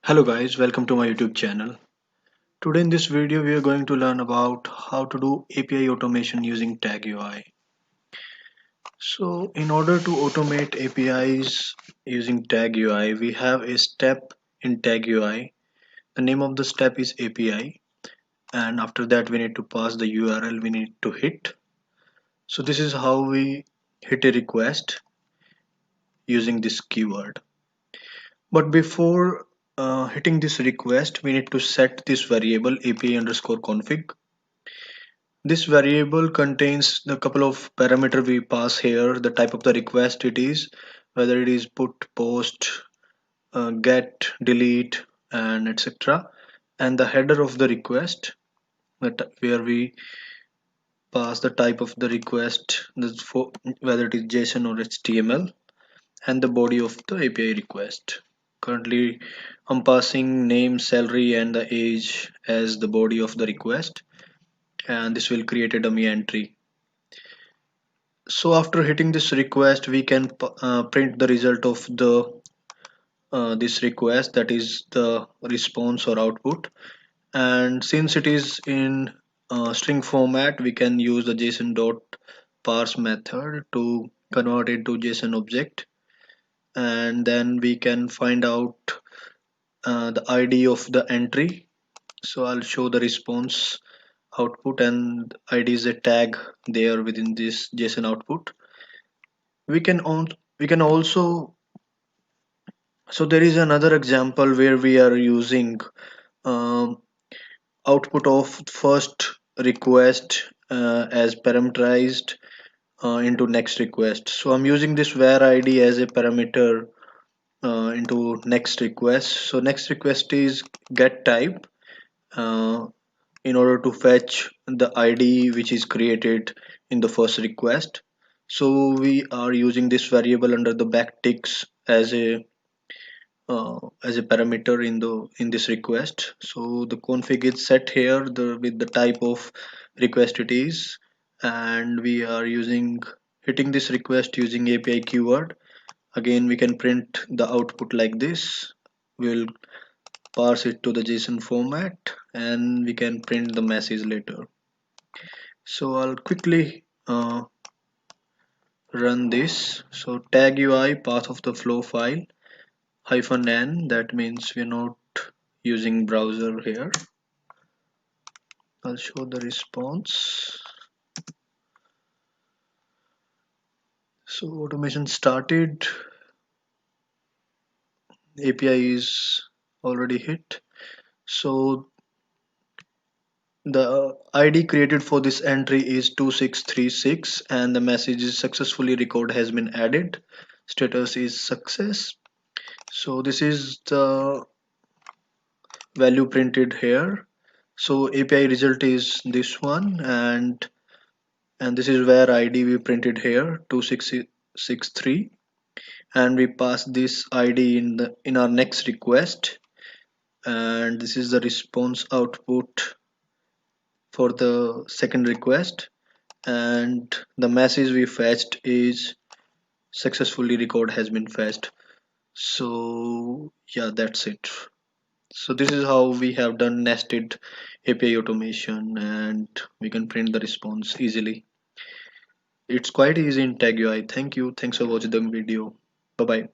Hello guys, welcome to my YouTube channel. Today in this video we are going to learn about how to do API automation using Tag UI. So in order to automate APIs using Tag UI, we have a step in Tag UI. The name of the step is API, and after that we need to pass the URL we need to hit. So this is how we hit a request using this keyword. But before hitting this request, we need to set this variable API underscore config. This variable contains the couple of parameter we pass here, the type of the request it is, whether it is put, post, get, delete, and etc. And the header of the request, where we pass the type of the request, whether it is JSON or HTML, and the body of the API request. Currently, I'm passing name, salary, and the age as the body of the request, and this will create a dummy entry. So after hitting this request, we can print the result of the this request, that is the response or output. And since it is in string format, we can use the JSON dot parse method to convert it to JSON object, and then we can find out the ID of the entry. So I'll show the response output, and ID is a tag there within this JSON output. We can we can also, so there is another example where we are using um, output of first request as parameterized into next request. So I'm using this var id as a parameter into next request. So next request is get type uh, in order to fetch the id which is created in the first request. So we are using this variable under the backticks as a parameter in this request. So the config is set here with the type of request it is, and we are using hitting this request using API keyword. Again, we can print the output like this. We'll parse it to the JSON format, and we can print the message later. So I'll quickly run this. So tag UI path of the flow file -n, that means we're not using browser here. I'll show the response. So automation started, API is already hit. So the ID created for this entry is 2636, and the message is successfully record has been added. Status is success. So this is the value printed here. So API result is this one, and this is where ID we printed here 2663, and we pass this ID in our next request, and this is the response output for the second request, and the message we fetched is successfully record has been fetched. So yeah, that's it. So this is how we have done nested API automation, and we can print the response easily. It's quite easy in Tag UI. Thank you. Thanks for watching the video. Bye bye.